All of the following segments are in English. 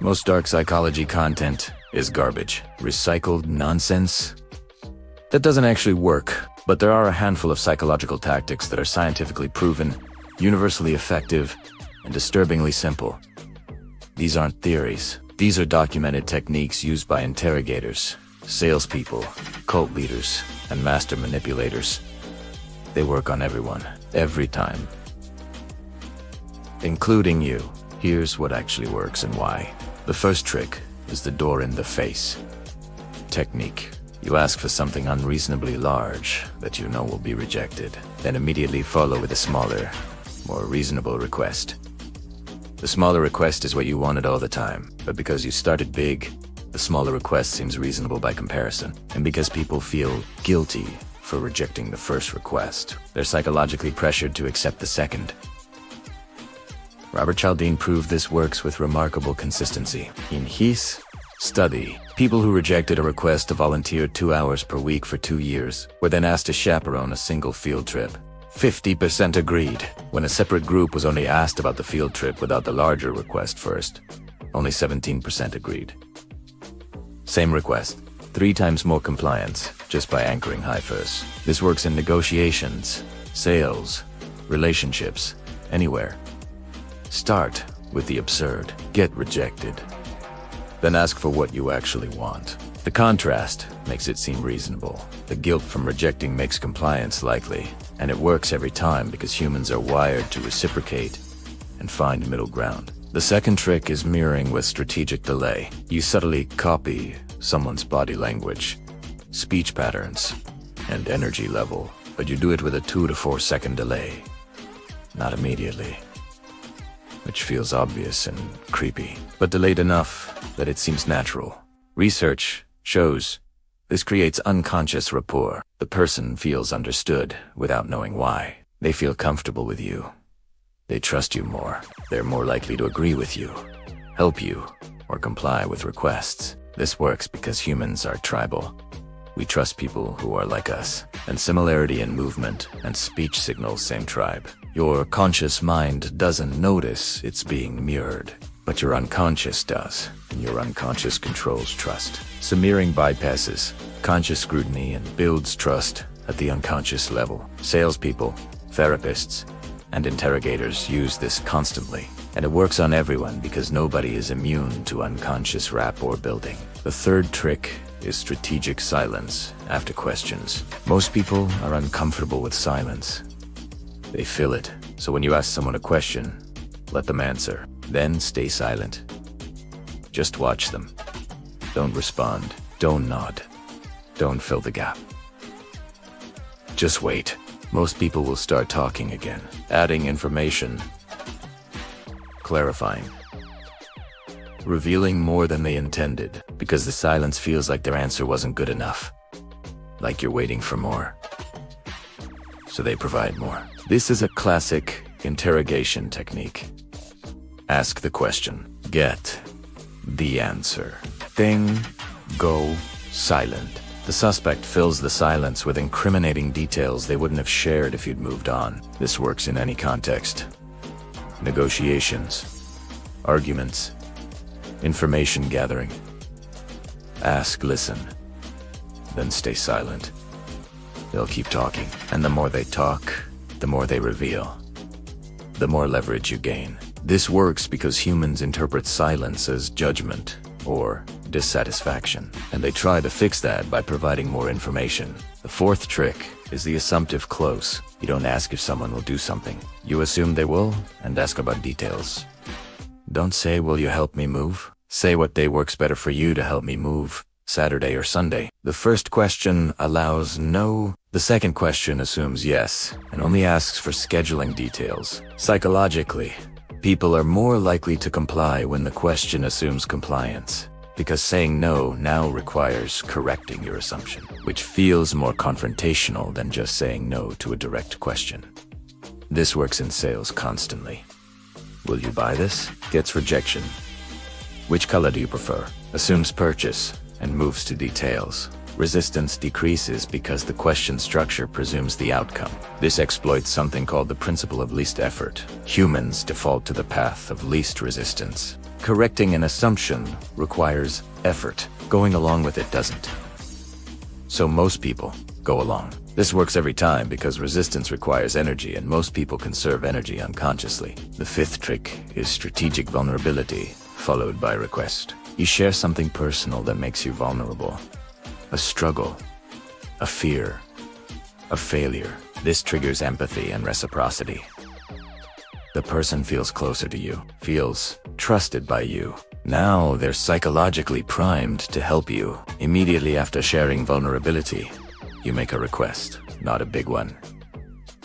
Most dark psychology content is garbage, recycled nonsense. That doesn't actually work, but there are a handful of psychological tactics that are scientifically proven, universally effective, and disturbingly simple. These aren't theories. These are documented techniques used by interrogators, salespeople, cult leaders, and master manipulators. They work on everyone, every time. Including you. Here's what actually works and why. The first trick is the door in the face technique. You ask for something unreasonably large that you know will be rejected, then immediately follow with a smaller, more reasonable request. The smaller request is what you wanted all the time, but because you started big, the smaller request seems reasonable by comparison. And because people feel guilty for rejecting the first request, they're psychologically pressured to accept the second. Robert Cialdini proved this works with remarkable consistency. In his study, people who rejected a request to volunteer 2 hours per week for 2 years were then asked to chaperone a single field trip. 50% agreed, when a separate group was only asked about the field trip without the larger request first. Only 17% agreed. Same request, 3 times more compliance, just by anchoring high first. This works in negotiations, sales, relationships, anywhere. Start with the absurd, get rejected. Then ask for what you actually want. The contrast makes it seem reasonable. The guilt from rejecting makes compliance likely, and it works every time because humans are wired to reciprocate and find middle ground. The second trick is mirroring with strategic delay. You subtly copy someone's body language, speech patterns, and energy level, but you do it with a 2 to 4 second delay, not immediately, which feels obvious and creepy, but delayed enough that it seems natural. Research shows this creates unconscious rapport. The person feels understood without knowing why. They feel comfortable with you. They trust you more. They're more likely to agree with you, help you, or comply with requests. This works because humans are tribal. We trust people who are like us, and similarity in movement and speech signals same tribe. Your conscious mind doesn't notice it's being mirrored, but your unconscious does, and your unconscious controls trust. So mirroring bypasses conscious scrutiny and builds trust at the unconscious level. Salespeople, therapists, and interrogators use this constantly, and it works on everyone because nobody is immune to unconscious rapport building. The third trick is strategic silence after questions. Most people are uncomfortable with silence. They feel it, so when you ask someone a question, let them answer. Then stay silent. Just watch them. Don't respond. Don't nod. Don't fill the gap. Just wait. Most people will start talking again, adding information, clarifying, revealing more than they intended, because the silence feels like their answer wasn't good enough, like you're waiting for more. So they provide more. This is a classic interrogation technique. Ask the question, get the answer, then go silent. The suspect fills the silence with incriminating details they wouldn't have shared if you'd moved on. This works in any context. Negotiations, arguments, information gathering. Ask, listen, then stay silent. They'll keep talking, and the more they talk, the more they reveal, the more leverage you gain. This works because humans interpret silence as judgment or dissatisfaction, and they try to fix that by providing more information. The fourth trick is the assumptive close. You don't ask if someone will do something. You assume they will and ask about details. Don't say, will you help me move? Say what day works better for you to help me move, Saturday or Sunday. The first question allows no. The second question assumes yes and only asks for scheduling details. Psychologically, people are more likely to comply when the question assumes compliance, because saying no now requires correcting your assumption, which feels more confrontational than just saying no to a direct question. This works in sales constantly. Will you buy this? Gets rejection. Which color do you prefer? Assumes purchase and moves to details. Resistance decreases because the question structure presumes the outcome. This exploits something called the principle of least effort. Humans default to the path of least resistance. Correcting an assumption requires effort. Going along with it doesn't. So most people go along. This works every time because resistance requires energy and most people conserve energy unconsciously. The fifth trick is strategic vulnerability, followed by request. You share something personal that makes you vulnerable. A struggle, a fear, a failure. This triggers empathy and reciprocity. The person feels closer to you, feels trusted by you. Now they're psychologically primed to help you. Immediately after sharing vulnerability, you make a request, not a big one.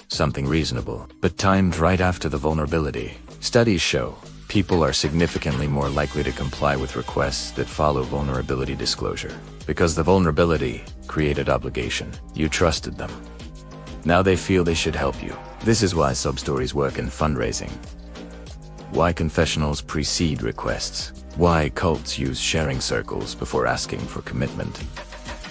Something reasonable, but timed right after the vulnerability. Studies show people are significantly more likely to comply with requests that follow vulnerability disclosure. Because the vulnerability created obligation. You trusted them. Now they feel they should help you. This is why sub-stories work in fundraising. Why confessionals precede requests. Why cults use sharing circles before asking for commitment.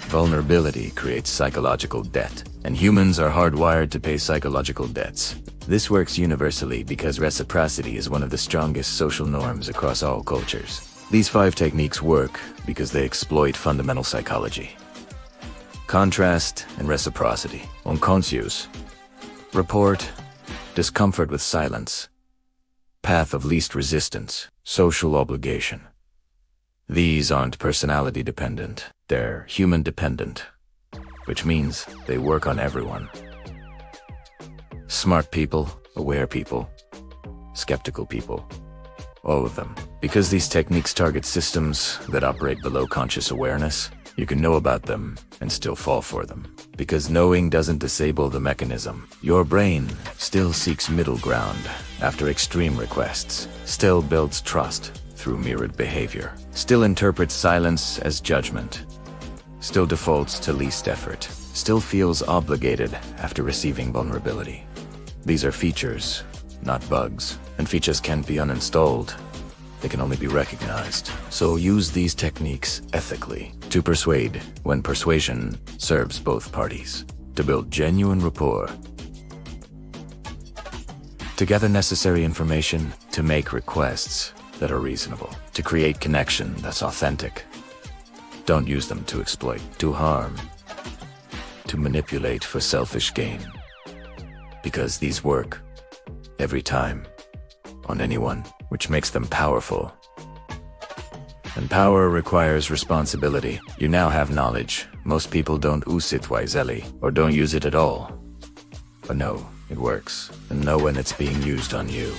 Vulnerability creates psychological debt, and humans are hardwired to pay psychological debts. This works universally because reciprocity is one of the strongest social norms across all cultures. These 5 techniques work because they exploit fundamental psychology. Contrast and reciprocity. Unconscious. Report. Discomfort with silence. Path of least resistance. Social obligation. These aren't personality dependent. They're human dependent, which means they work on everyone. Smart people, aware people, skeptical people. All of them. Because these techniques target systems that operate below conscious awareness, you can know about them and still fall for them. Because knowing doesn't disable the mechanism. Your brain still seeks middle ground after extreme requests, still builds trust through mirrored behavior, still interprets silence as judgment, still defaults to least effort, still feels obligated after receiving vulnerability. These are features, not bugs, and features can't be uninstalled. They can only be recognized. So use these techniques ethically to persuade when persuasion serves both parties, to build genuine rapport, to gather necessary information, to make requests that are reasonable, to create connection that's authentic. Don't use them to exploit, to harm, to manipulate for selfish gain. Because these work every time on anyone, which makes them powerful. And power requires responsibility. You now have knowledge. Most people don't use it wisely, or don't use it at all. But know it works, and know when it's being used on you.